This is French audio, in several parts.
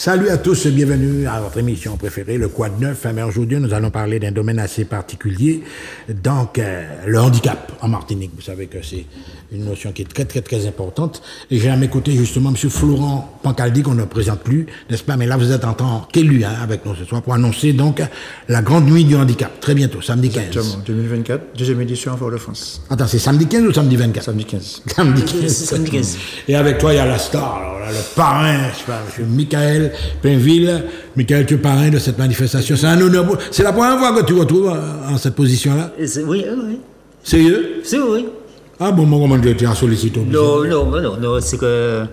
Salut à tous, bienvenue à votre émission préférée, le Quad 9. Mais aujourd'hui, nous allons parler d'un domaine assez particulier, donc le handicap en Martinique. Vous savez que c'est une notion qui est très importante. Et j'ai à mes côtés justement M. Florent Pancaldi, qu'on ne présente plus, n'est-ce pas? Mais là, vous êtes en tant qu'élu avec nous ce soir pour annoncer donc la grande nuit du handicap. Très bientôt, samedi 15. Exactement, 2024, deuxième édition en Fort-de-France. Attends, c'est samedi 15 ou samedi 24? Samedi 15. Samedi 15. Samedi 15. Et avec toi, il y a la star, alors là, le parrain, je sais pas, M. Michael Pinville. Michael, tu es parrain de cette manifestation. C'est un honneur. C'est la première fois que tu te retrouves en cette position-là? Oui, oui. Sérieux? C'est oui. Ah bon, comment tu es en sollicité? Non, c'est que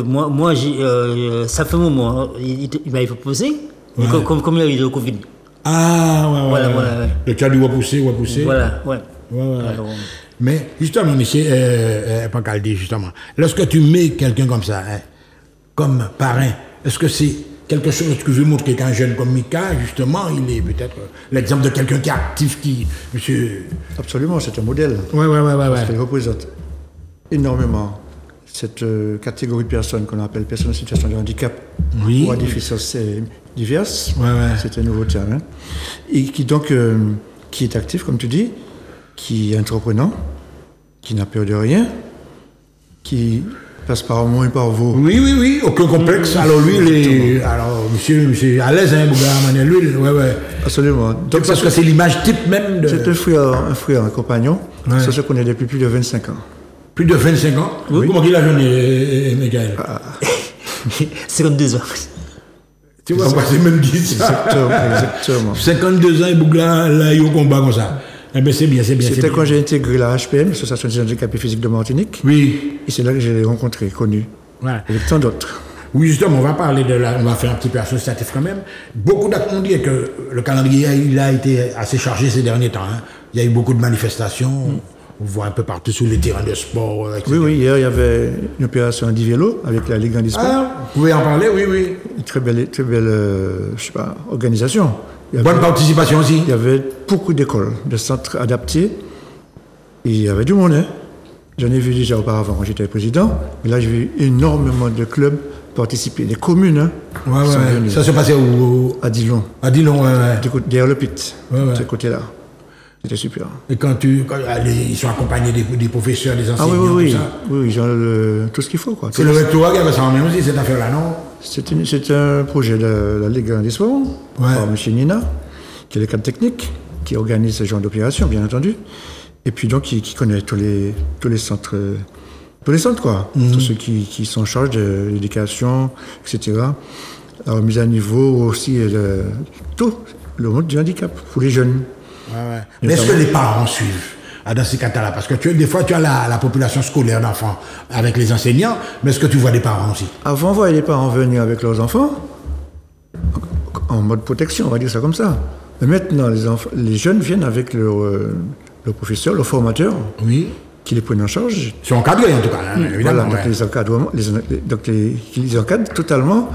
moi ça fait un moment, il m'avait proposé, Ouais. comme il y a eu le Covid. Ah, ouais. Voilà. Le cas du repousser. Voilà, ouais. Ouais. Alors, Mais justement, monsieur Pancaldi, justement, lorsque tu mets quelqu'un comme ça, comme parrain, est-ce que c'est quelque chose que je veux montrer qu'un jeune comme Mika, justement, il est peut-être l'exemple de quelqu'un qui est actif, monsieur... Absolument, c'est un modèle. Ouais. Parce qu'il représente énormément cette catégorie de personnes qu'on appelle personnes en situation de handicap Oui. ou à déficience diverses. Ouais. C'est un nouveau terme. Et qui donc, qui est actif, comme tu dis, qui est entreprenant, qui n'a peur de rien, qui passe par moi et par vous. Oui, aucun complexe. Alors lui, monsieur à l'aise, Bouga, lui, ouais. Absolument. Donc, Parce que c'est l'image type même de... c'est un frère, un compagnon. Ouais. Ça se connaît depuis plus de 25 ans. Plus de 25 ans. Oui. Comment il a jeune, Michael? 52 ans. Tu vois, moi, c'est même dit ça. Exactement. 52 ans, et Bougla, là, il est au combat comme ça. Eh bien, c'est bien. C'était quand j'ai intégré la HPM, l'Association des handicapés physiques de Martinique. Oui. Et c'est là que je l'ai rencontré, connu, Voilà. avec tant d'autres. Oui, justement, on va parler on va faire un petit peu associatif quand même. Beaucoup d'acteurs ont dit que le calendrier, il a été assez chargé ces derniers temps. Il y a eu beaucoup de manifestations. On voit un peu partout sur les terrains de sport, etc. Oui, hier, il y avait une opération à vélo avec la Ligue handisport. Ah, vous pouvez en parler, oui. Une très belle organisation. Bonne participation aussi. Il y avait beaucoup d'écoles, de centres adaptés. Et il y avait du monde. J'en ai vu déjà auparavant quand j'étais président. Mais là, j'ai vu énormément de clubs participer. Des communes Ouais. sont venues. Ça se passait À Dillon. à Dillon, ouais. Derrière le pit. Ouais. De ce côté-là. C'était super. Et quand ils sont accompagnés des professeurs, des enseignants, Oui. tout ça. Oui, genre tout ce qu'il faut, quoi. C'est le rectorat qui avait ça en même aussi, cette affaire-là, non? C'est un projet de la Ligue handisport, par M. Nina, qui est le cadre technique, qui organise ce genre d'opération, bien entendu. Et puis donc, qui connaît tous les centres, quoi. Tous ceux qui sont en charge de l'éducation, etc. La remise à niveau aussi, tout le monde du handicap, pour les jeunes. Ouais. Mais est-ce que les parents suivent dans ces cas-là? Parce que des fois, tu as la population scolaire d'enfants avec les enseignants, mais est-ce que tu vois des parents aussi? Avant, on voyait les parents venir avec leurs enfants, en mode protection, on va dire ça comme ça. Mais maintenant, les jeunes viennent avec leur professeur, leur formateur, Oui. qui les prennent en charge. Ils sont encadrés en tout cas, évidemment. Voilà, donc les encadrent totalement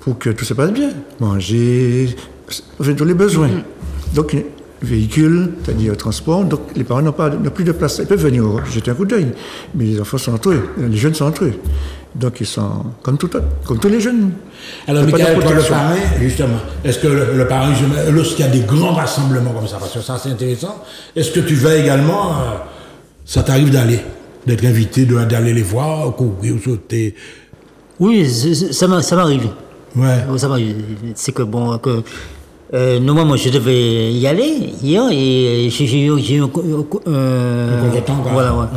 pour que tout se passe bien. Manger, tous les besoins. Donc, véhicule, c'est-à-dire transport, donc les parents n'ont plus de place. Ils peuvent venir jeter un coup d'œil, mais les enfants sont entre eux, les jeunes sont entre eux. Donc ils sont comme tous les jeunes. Alors, Michael, toi, le parrain, justement, est-ce que le parrain, lorsqu'il y a des grands rassemblements comme ça, parce que ça c'est intéressant, est-ce que tu vas également, ça t'arrive d'être invité, d'aller les voir, courir, sauter? Oui, ça m'arrive. Ouais. Ça m'arrive. C'est que bon, normalement, je devais y aller hier et j'ai eu un Contre-temps, quoi. Voilà, ouais.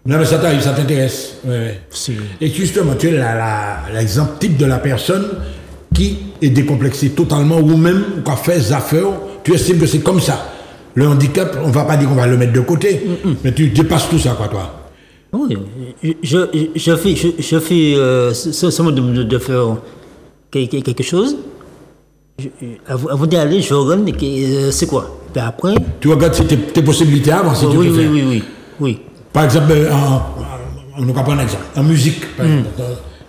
Non, mais ça t'arrive, ça t'intéresse. Ouais. Et justement, tu es l'exemple type de la personne qui est décomplexée totalement ou même qui a fait des affaires. Tu estimes que c'est comme ça. Le handicap, on ne va pas dire qu'on va le mettre de côté, mais tu dépasses tout ça, quoi, toi. Oui, je fais seulement de faire quelque chose. Avant d'y aller, je regarde c'est quoi. Puis après... Tu regardes tes possibilités avant, si tu peux faire. Oui. Par exemple, on nous prend un exemple. En musique, par exemple.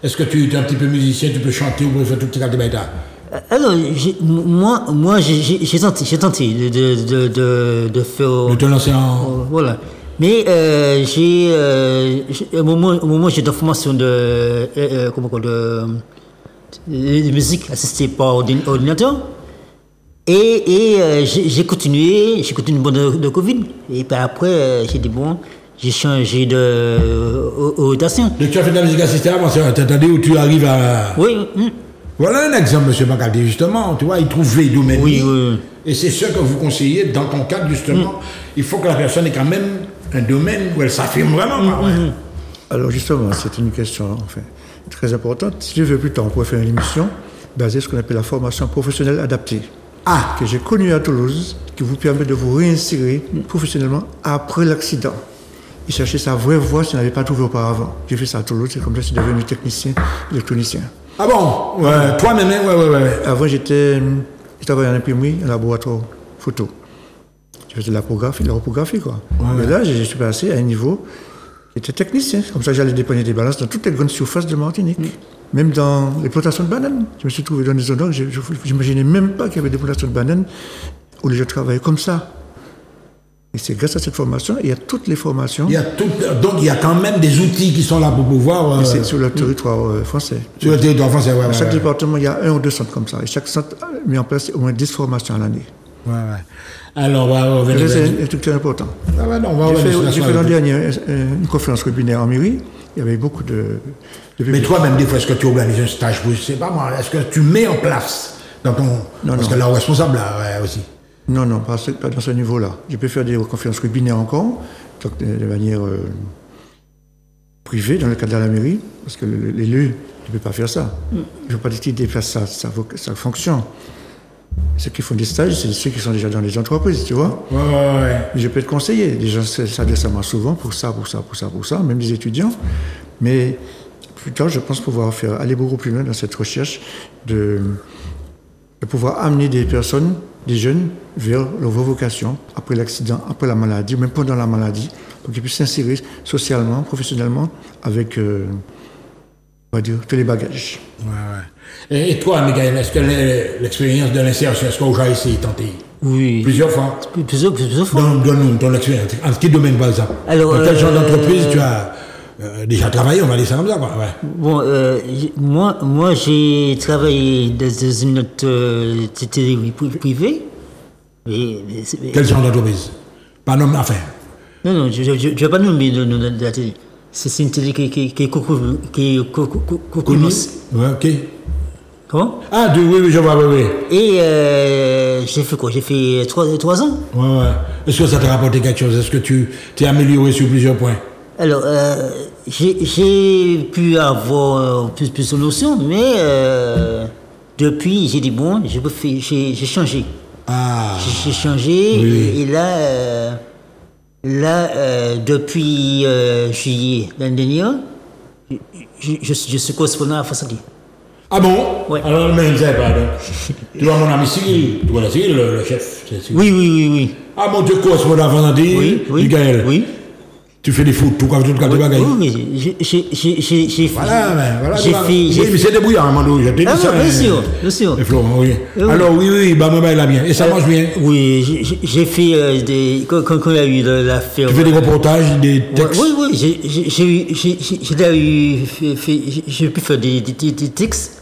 Est-ce que tu es un petit peu musicien, tu peux chanter ou faire tout petit cas de bêta? Alors, moi j'ai tenté de faire... De te lancer en... Voilà. Mais au moment où j'étais en formation de musique assistée par ordinateur. Et j'ai continué pendant le Covid. Et puis après, j'ai dit bon, j'ai changé d'orientation. Donc tu as fait de la musique assistée avant, tu as où tu arrives à... Oui. Voilà un exemple, M. Macaldi, justement. Tu vois, il trouve les domaines. Oui. Et c'est ce que vous conseillez dans ton cadre, justement. Il faut que la personne ait quand même un domaine où elle s'affirme vraiment. Alors justement, c'est une question enfin, très importante. Si tu veux plus tard, on pourrait faire une émission basée sur ce qu'on appelle la formation professionnelle adaptée. Que j'ai connue à Toulouse, qui vous permet de vous réinsérer professionnellement après l'accident. Et chercher sa vraie voie si vous n'avez pas trouvé auparavant. J'ai fait ça à Toulouse, c'est comme ça que je suis devenu technicien, électronicien. Ah bon? Ouais. Toi-même, ouais. Avant, je travaillais en imprimerie, en laboratoire photo. Je faisais de la reprographie, quoi. Ouais. Et là, je suis passé à un niveau qui était technicien. Comme ça, j'allais dépanner des balances dans toutes les grandes surfaces de Martinique. Même dans l'exploitation de bananes. Je me suis trouvé dans des zones où je n'imaginais même pas qu'il y avait des plantations de bananes où les gens travaillaient comme ça. Et c'est grâce à cette formation, il y a toutes les formations. Donc il y a quand même des outils qui sont là pour pouvoir... C'est sur le territoire français. Sur le territoire français, Dans chaque département, il y a 1 ou 2 centres comme ça. Et chaque centre a mis en place au moins 10 formations à l'année. Ouais. Alors, on va revenir... C'est un truc très important. J'ai fait l'an dernier une conférence webinaire en mairie. Il y avait beaucoup de mais toi-même, des fois, est-ce que tu organises un stage pour... Je sais pas moi, est-ce que tu mets en place dans ton... Parce que là, responsable, là, aussi. Non, pas dans ce niveau-là. Je peux faire des conférences webinaires encore, de manière privée, dans le cadre de la mairie, parce que l'élu ne peut pas faire ça. Il ne faut pas dire qu'il déplace sa fonction. Ceux qui font des stages, c'est ceux qui sont déjà dans les entreprises, tu vois. Ouais. Mais je peux te conseiller. Les gens s'adressent à moi souvent pour ça, même des étudiants. Mais plus tard, je pense pouvoir aller beaucoup plus loin dans cette recherche de pouvoir amener des personnes, des jeunes, vers leur vocation, après l'accident, après la maladie, ou même pendant la maladie, pour qu'ils puissent s'insérer socialement, professionnellement, avec, on va dire, tous les bagages. Ouais. Et toi, Michael, est-ce que l'expérience de l'insertion, est-ce que vous avez essayé de tenter? Oui. Plusieurs fois? Plusieurs fois. Donne-nous ton expérience. En quel domaine, par exemple? Alors, dans quel genre d'entreprise tu as déjà travaillé, on va dire ça comme ça, quoi. Ouais. Bon, moi j'ai travaillé dans une société privée. Quel genre d'entreprise? Pas nom, enfin. Non, je ne vais pas nommer de la télé. C'est une télé qui est connue. Ouais, ok. Comment? Ah, oui, je vois, oui. Et j'ai fait quoi? J'ai fait 3 ans. Ouais. Est-ce que ça t'a rapporté quelque chose? Est-ce que tu t'es amélioré sur plusieurs points? Alors, j'ai pu avoir plus de notions, mais depuis, j'ai dit bon, j'ai changé. J'ai changé, oui. Et là, depuis juillet l'année dernière, je suis correspondant à Fossati. Ah bon? Ouais. Alors, mais je ne sais pas. Tu vois mon ami Cyril, tu vois Cyril, le chef. Oui. Ah bon, tu es correspondant à Fossati, Michael? Oui. Tu fais des foot, tout cas, tu bagailles. Oui, j'ai fait. Voilà. J'ai fait. Oui, mais c'est débrouillard, Mando. Bien sûr. Et Florent, oui. Alors, oui, bah, moi, il a bien. Et ça marche bien? Oui, j'ai fait des. Quand il y a eu l'affaire. Tu fais des reportages, des textes? Oui, j'ai pu faire des textes.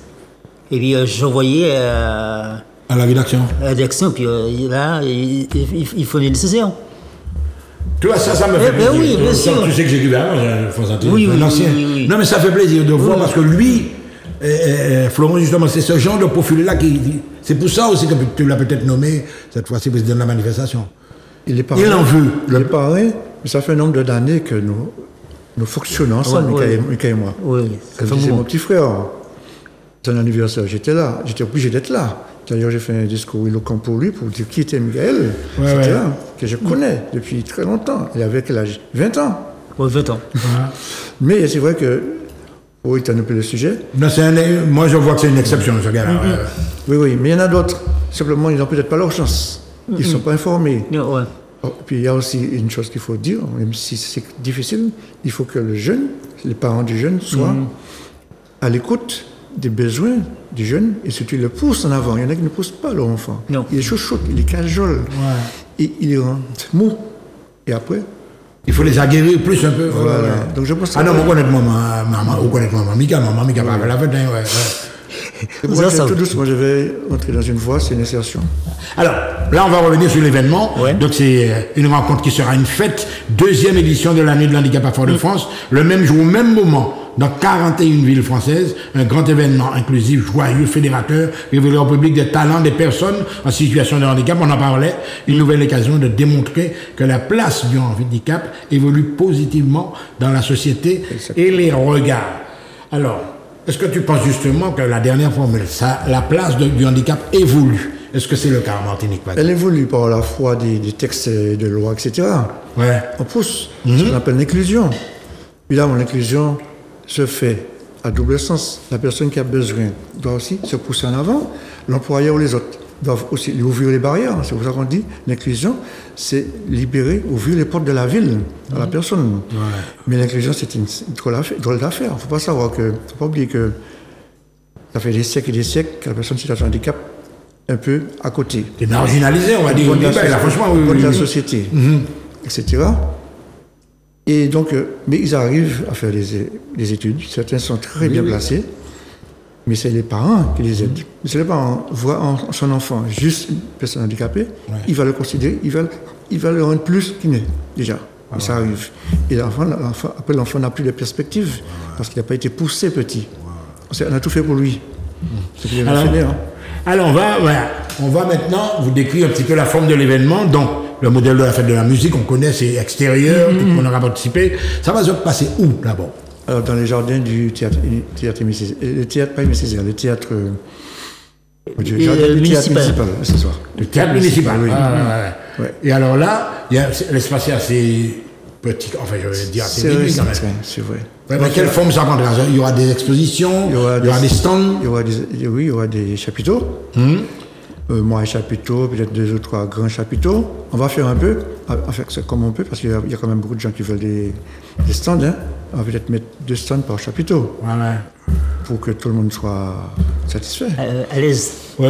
Et puis, j'envoyais à la rédaction. À la rédaction, puis là, il faut les nécessaires. Tu vois, ça me fait plaisir. Oui, bien sûr. Tu sais que j'ai écrit avant, oui, l'ancien. Oui. Non, mais ça fait plaisir de voir parce que lui, Florent, justement, c'est ce genre de profil-là qui. C'est pour ça aussi que tu l'as peut-être nommé, cette fois-ci, président de la manifestation. Il en veut. Il est pareil, mais ça fait un nombre d'années que nous fonctionnons ensemble, Mika et moi. Oui. C'est mon petit frère. Son anniversaire, j'étais là. J'étais obligé d'être là. D'ailleurs, j'ai fait un discours éloquent pour lui, pour dire qui était Michael. C'était là, que je connais depuis très longtemps. Il avait quel âge? 20 ans. Oui, 20 ans. Mais c'est vrai que, oui, tu as nommé le sujet. Non, moi, je vois que c'est une exception, ce gars-là. Oui, mais il y en a d'autres. Simplement, ils n'ont peut-être pas leur chance. Ils ne sont pas informés. Ouais. Puis il y a aussi une chose qu'il faut dire, même si c'est difficile, il faut que le jeune, les parents du jeune, soient à l'écoute des besoins du jeune et surtout le pousse en avant. Il y en a qui ne poussent pas leur enfant. Non. Il est chouchoute, il est cajole, et il est mou. Et après, il faut les aguerrir plus un peu. Voilà. Donc je pense non, on connaît maman, Mika, Mika, la fête, Tout doucement, je vais entrer dans une voie, c'est une insertion. Alors, là, on va revenir sur l'événement. Ouais. Donc, c'est une rencontre qui sera une fête, 2e édition de l'année de l'handicap à Fort-de-France, le même jour, au même moment, dans 41 villes françaises, un grand événement inclusif, joyeux, fédérateur, révélant au public des talents des personnes en situation de handicap. On en parlait, une nouvelle occasion de démontrer que la place du handicap évolue positivement dans la société et les regards. Alors, est-ce que tu penses justement que la dernière formule, la place du handicap évolue? Est-ce que c'est le cas en Martinique? Elle évolue par la foi des textes de loi, etc. Ouais. On pousse ce qu'on appelle l'inclusion. Évidemment, l'inclusion se fait à double sens. La personne qui a besoin doit aussi se pousser en avant. L'employeur ou les autres doivent aussi lui ouvrir les barrières. C'est pour ça qu'on dit l'inclusion, c'est libérer, ouvrir les portes de la ville à la personne. Ouais. Mais l'inclusion, c'est une drôle d'affaire. Il ne faut pas savoir que, faut pas oublier que ça fait des siècles et des siècles que la personne en situation de handicap un peu à côté. C'est marginalisé, on va dire. Franchement, de la société, etc. Et donc, mais ils arrivent à faire des études. Certains sont très bien placés, mais c'est les parents qui les aident. Si les parents voient en son enfant juste une personne handicapée, il va le considérer, il va le rendre plus qu'il n'est déjà. Et ça arrive. Et après, l'enfant n'a plus de perspective parce qu'il n'a pas été poussé petit. On a tout fait pour lui. C'est ce qu'il a fait, hein. Alors, on va maintenant vous décrire un petit peu la forme de l'événement. Donc, le modèle de la fête de la musique, on connaît, c'est extérieur, tout le monde aura participé. Ça va se passer où, d'abord? Alors, dans les jardins du théâtre municipal, municipal, ce soir. Le théâtre municipal, oui. Ouais. Et alors là, l'espace est assez petit, enfin, je vais dire assez réduit quand même. C'est vrai. Ouais, mais quelle forme ça prendra? Il y aura des expositions, il y aura des stands. Il y aura des chapiteaux. Moi, un chapiteau, peut-être 2 ou 3 grands chapiteaux. On va faire un peu, comme on peut, parce qu'il y a quand même beaucoup de gens qui veulent des stands. Hein. On va peut-être mettre 2 stands par chapiteau. Pour que tout le monde soit satisfait. À l'aise. Oui.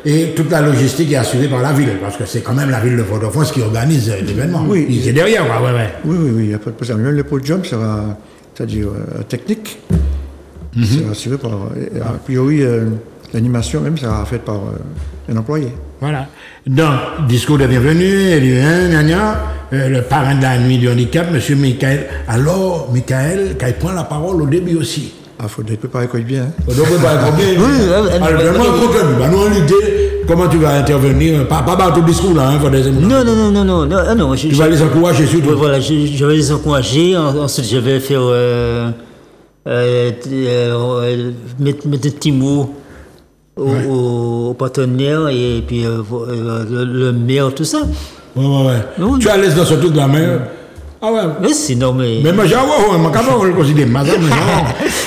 Et toute la logistique est assurée par la ville, parce que c'est quand même la ville de Fort-de-France qui organise l'événement. Oui. Il est derrière, Oui, il n'y a pas de problème. Même le podium sera, c'est-à-dire technique, sera assuré par. A priori, l'animation même sera faite par un employé. Voilà. Donc, discours de bienvenue, le parrain de la nuit du handicap, M. Michael. Alors, Michael, quand il prend la parole au début aussi. Il faudrait préparer quoi bien. Il faudrait préparer quoi bien. Oui, nous, l'idée, comment tu vas intervenir, pas dans tout discours là, Non. Tu vas les encourager surtout. Voilà, je vais les encourager. Ensuite, je vais faire mettre des petits mots aux partenaires et puis le maire, tout ça. Ouais. Oui. Tu es à l'aise dans ce truc là, mais. Ah ouais. Mais sinon, mais. Mais moi, je le considère.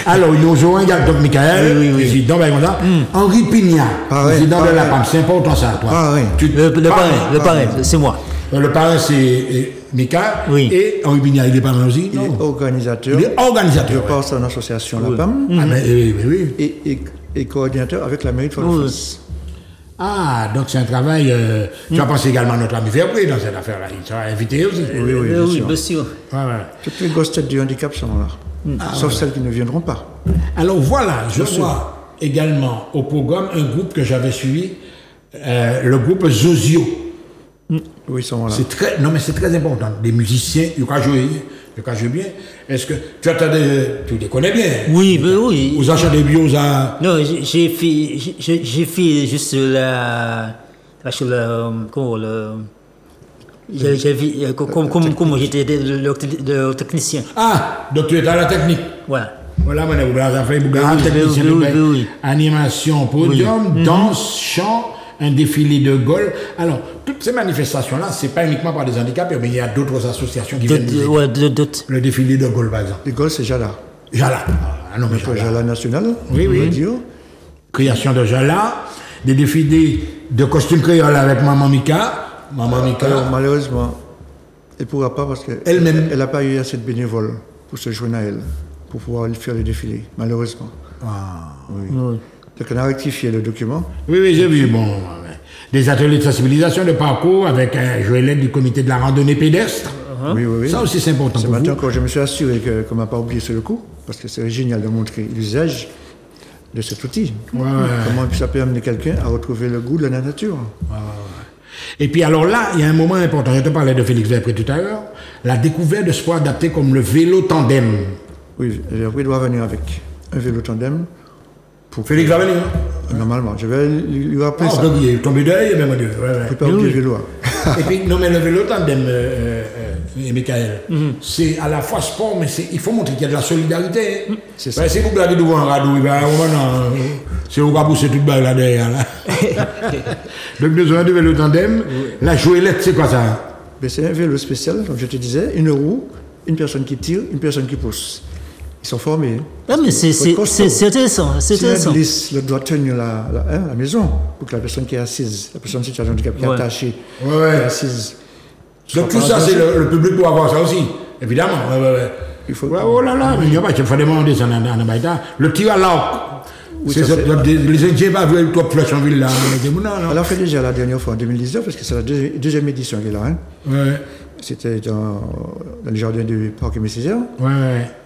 Alors, nous jouons un gars, donc Michael, président, Henri Pignat, président de la PAM. C'est important ça, toi. Le parrain, c'est moi. Le parrain, c'est Mika. Oui. Et Henri Pignat, il est parrain aussi. Il est organisateur. Je pense à l'association La PAM. Oui. Et coordinateur avec la mairie de Fort-de-France. Ah, donc c'est un travail. Tu as pensé également à notre ami Fairplay dans cette affaire-là. Il sera invité aussi. Oui, bien sûr. Toutes les grosses têtes du handicap sont là. Sauf celles qui ne viendront pas. Alors voilà, je vois également au programme un groupe que j'avais suivi, le groupe Zozio. Oui, ils sont là. C'est très important. Des musiciens, ils ont joué bien. Est-ce que tu les connais bien? Oui, mais oui. Vous achetez des bios à... Non, j'ai fait juste comment j'étais le technicien. Ah, donc tu es à la technique. Voilà. Voilà, vous avez fait un technicien de animation, podium, danse, chant, un défilé de golf. Alors, toutes ces manifestations-là, c'est pas uniquement par des handicapés, mais il y a d'autres associations qui viennent. Le défilé de golf, par exemple. Le golf, c'est Jala. Jala. Jala national. Oui. Création de Jala. Des défilés de costumes créoles avec Maman Mika. Alors, malheureusement, elle ne pourra pas parce qu'elle n'a pas eu assez de bénévoles pour se joindre à elle, pour pouvoir faire le défilé, malheureusement. Oui. Donc on a rectifié le document. Oui, j'ai vu. Des ateliers de sensibilisation de parcours avec Joëlette du comité de la randonnée pédestre. Oui. Ça aussi, c'est important. Ce matin, quand je me suis assuré qu'on ne m'a pas oublié sur le coup, parce que c'est génial de montrer l'usage de cet outil. Comment ça peut amener quelqu'un à retrouver le goût de la nature. Et puis alors là, il y a un moment important. Je te parlais de Félix Verpré tout à l'heure. La découverte de sport adapté comme le vélo tandem. Oui, Verpré doit venir avec un vélo tandem. Félix va venir. Normalement, je vais lui rappeler ça. Il est tombé derrière, même Dieu. Faut pas oublier le vélo. Et puis, non, mais le vélo tandem, Michael, c'est à la fois sport, mais il faut montrer qu'il y a de la solidarité. C'est ça. C'est vous blaguez devant un radeau, c'est au cas pousser toute balle là derrière. Là. Donc, nous avons un vélo tandem. La jouelette, c'est quoi ça? C'est un vélo spécial, comme je te disais, une roue, une personne qui tire, une personne qui pousse. Ils sont formés. Ah, mais c'est intéressant. C'est intéressant. Le doit tenir la maison pour que la personne qui est assise, la personne en situation de handicap qui est attachée, qui est assise. Donc tout ça, c'est le public doit avoir ça aussi, évidemment. Il faut... Oh là là, mais il n'y a pas, il faut demander ça dans le baïta. Le tir à l'arc. Les Indiens pas vu toi flèche en ville là. Elle a fait déjà la dernière fois en 2019, parce que c'est la deuxième édition qu'elle a. C'était dans le jardin du parc Messisère.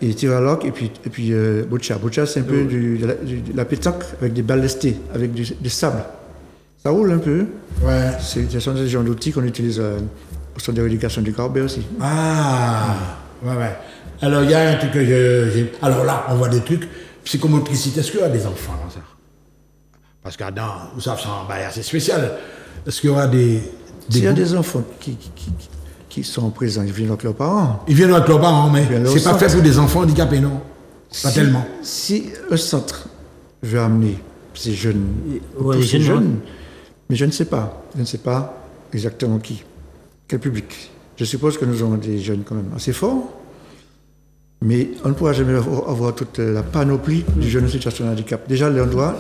Et tir à l'arc, et puis boccia. Boccia, c'est un peu de la pétanque avec des balles lestées, avec du sable. Ça roule un peu. Ce sont des genres d'outils qu'on utilise au centre de rééducation du Carbet aussi. Alors, il y a un truc que j'ai... Alors là, on voit des trucs. Psychomotricité, est-ce qu'il y a des enfants dans ça? Parce que dans, vous savez, c'est assez spécial. Est-ce qu'il y aura des... S'il y a des enfants qui sont présents, ils viennent avec leurs parents. Ils viennent avec leurs parents, mais c'est pas fait pour des enfants handicapés, non? Pas tellement. Si un centre veut amener ces jeunes, ces jeunes, mais je ne sais pas. Je ne sais pas exactement qui. Quel public. Je suppose que nous avons des jeunes quand même assez forts, mais on ne pourra jamais avoir toute la panoplie du jeune en situation de handicap. Déjà, l'endroit,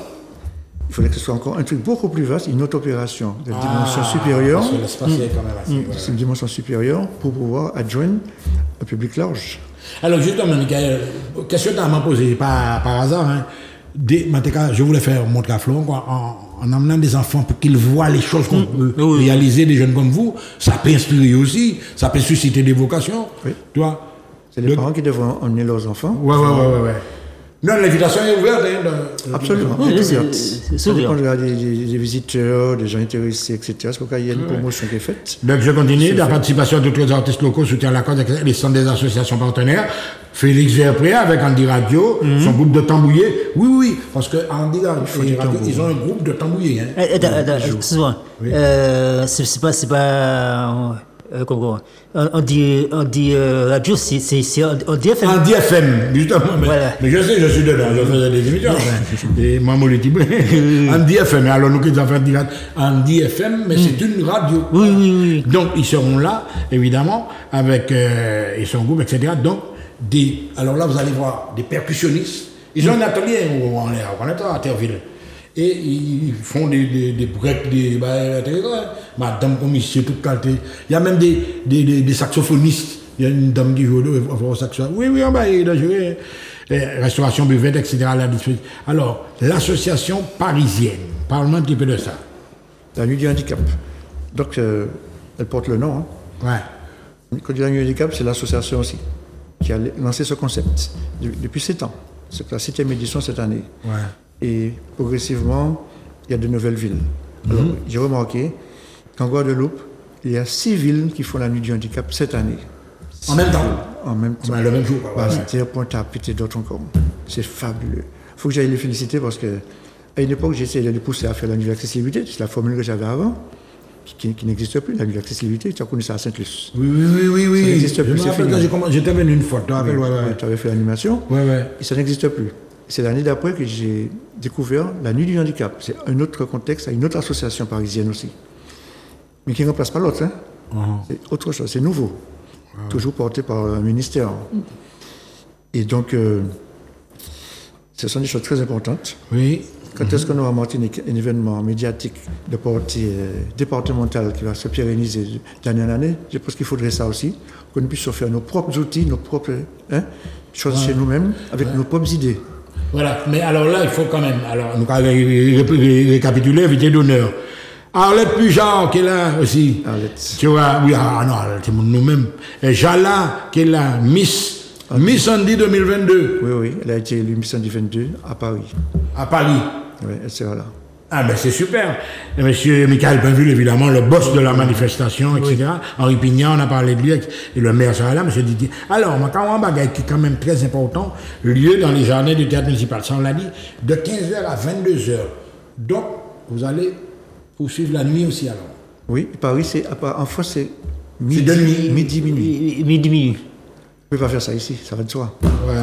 il faudrait que ce soit encore un truc beaucoup plus vaste, une autre opération de dimension supérieure. Parce que l'espace est quand même assez... C'est une dimension supérieure pour pouvoir adjoindre un public large. Alors justement, Michael, question que tu m'as posée par hasard. Hein. Je voulais faire montrer à Florent en amenant des enfants pour qu'ils voient les choses qu'on peut réaliser, des jeunes comme vous. Ça peut inspirer aussi, ça peut susciter des vocations. Toi, c'est les parents qui devront emmener leurs enfants. Non, l'invitation est ouverte. Absolument, c'est ouverte. Ça dépend des visiteurs, des gens intéressés, etc. C'est pourquoi il y a une promotion qui est faite. Donc je continue. La participation d'autres artistes locaux soutient la cause avec les centres des associations partenaires. Félix Verpré avec Andy Radio, son groupe de tambouillés. Oui, parce que Andy Radio, ils ont un groupe de tambouillés. Excuse-moi. C'est pas on dit radio, c'est on dit FM. On dit FM, justement. Mais je sais, je suis dedans, je faisais des émissions. Et moi, on dit FM. Alors, nous qui avons fait on dit FM, mais c'est une radio. Oui. Donc, ils seront là, évidemment, avec son groupe, etc. Donc, alors là, vous allez voir des percussionnistes. Ils ont un atelier on est à Terville. Et ils font des breaks, madame commissaire, toute qualité. Il y a même des saxophonistes. Il y a une dame qui joue au saxophone. Oui, on va y jouer. Restauration, buvette, etc. à la disposition. Alors, l'association parisienne, parle-moi un petit peu de ça. La nuit du handicap. Donc, elle porte le nom. Quand dit la nuit du handicap, c'est l'association aussi qui a lancé ce concept depuis 7 ans. C'est la 7e édition cette année. Et progressivement, il y a de nouvelles villes. Alors, j'ai remarqué qu'en Guadeloupe, il y a 6 villes qui font la nuit du handicap cette année. En même temps? En même temps. Le même jour. C'est-à-dire Pointe-à-Pitre et d'autres encore. C'est fabuleux. Il faut que j'aille les féliciter parce qu'à une époque, j'essayais de les pousser à faire la nuit d'accessibilité. C'est la formule que j'avais avant, qui n'existe plus, la nuit d'accessibilité. Tu as connu ça à Saint-Luce. Oui. Ça n'existe plus, c'est fini. J'étais venu une fois, tu avais fait l'animation. Et ça n'existe plus. C'est l'année d'après que j'ai découvert la nuit du handicap. C'est un autre contexte, une autre association parisienne aussi. Mais qui ne remplace pas l'autre. C'est autre chose, c'est nouveau. Toujours porté par un ministère. Et donc, ce sont des choses très importantes. Quand est-ce qu'on aura en Martinique un événement médiatique de portée départementale qui va se pérenniser d'année en année, je pense qu'il faudrait ça aussi, qu'on puisse faire nos propres outils, nos propres choses chez nous-mêmes, avec nos propres idées. Voilà, mais alors là, il faut quand même, nous récapituler, invité d'honneur. Arlette Pujard, qui est là aussi. Arlette. Tu vois, oui, non, Arlette, c'est nous-mêmes. Jala, qui est là, Miss Miss Andy 2022. Oui, oui, elle a été élue Miss Andy 22 à Paris. À Paris. Oui, elle sera là. Ah ben c'est super. Et monsieur Michael Pinville, évidemment, le boss de la manifestation, etc. Oui. Henri Pignat, on a parlé de lui, et le maire sera là, monsieur Didier. Alors, quand on a qui est quand même très important, lieu dans les jardins du théâtre municipal, ça on l'a dit, de 15h à 22h. Donc, vous allez poursuivre la nuit aussi alors. Oui, Paris, en France, c'est midi, minuit. Midi. Vous ne pouvez pas faire ça ici, ça va de soi. Ouais.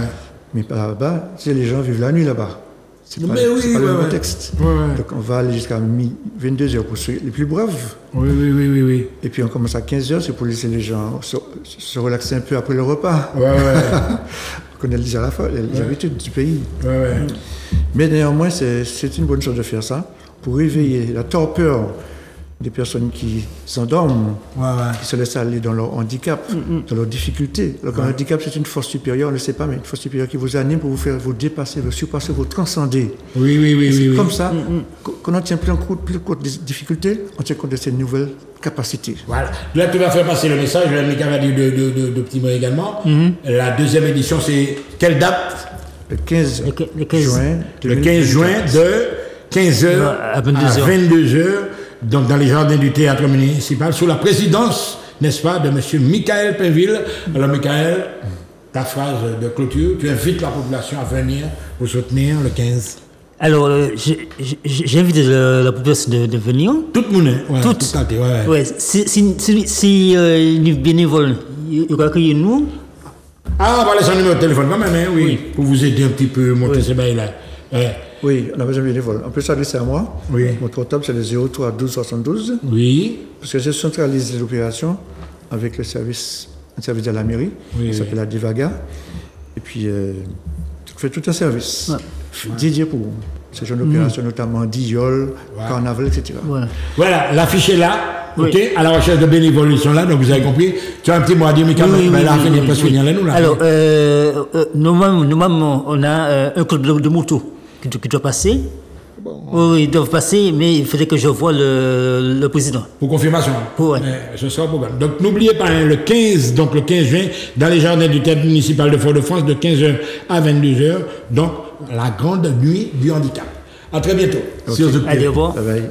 Mais là-bas, les gens vivent la nuit là-bas. C'est pas le même contexte. Ouais. Donc on va aller jusqu'à 22h pour ceux les plus braves. Oui. Et puis on commence à 15h, c'est pour laisser les gens se relaxer un peu après le repas. Ouais. On connaît déjà les habitudes du pays. Ouais. Mais néanmoins, c'est une bonne chose de faire ça, pour réveiller la torpeur des personnes qui s'endorment, qui se laissent aller dans leur handicap, dans leurs difficultés. Alors qu'un handicap, c'est une force supérieure, on ne le sait pas, mais une force supérieure qui vous anime pour vous faire vous dépasser, vous surpasser, vous transcender. Oui. C'est comme ça qu'on n'en tient plus compte des difficultés, on tient compte de ces nouvelles capacités. Voilà. Là, tu vas faire passer le message, le Mika va dire de petits mots également. La deuxième édition, c'est quelle date? Le 15 juin. Le 15 juin de 15h à 22h. Donc, dans les jardins du théâtre municipal, sous la présidence, n'est-ce pas, de M. Michael Pinville. Alors, Michael, ta phrase de clôture, tu invites la population à venir vous soutenir le 15. Alors, j'invite la population de venir. Tout le monde, tout. Ouais. Si les bénévoles, ils accueillent nous. Ah, voilà son numéro de téléphone quand même, hein, oui. Pour vous aider un petit peu, monter ces bails-là. Oui, on a besoin de bénévoles. On peut s'adresser à moi. Oui. Mon portable, c'est le 03 12 72. Oui. Parce que je centralise l'opération avec un service de la mairie. Ça s'appelle la Divaga. Et puis, je fais tout un service dédié pour ces jeunes opérations, notamment Diol, Carnaval, etc. Voilà, l'affiche est là. Ok, à la recherche de bénévoles, ils sont là, donc vous avez compris. Tu as un petit mot à dire, Mika, mais là, il n'y a pas de nous là. Alors, normalement, on a un code de moto qui doit passer. Oui, ils doivent passer, mais il faudrait que je voie le président. Pour confirmation. Ce sera pour programme. Donc, n'oubliez pas, le 15 juin, dans les jardins du théâtre municipal de Fort-de-France, de 15h à 22h, donc la grande nuit du handicap. À très bientôt. Allez, au revoir. Bye bye.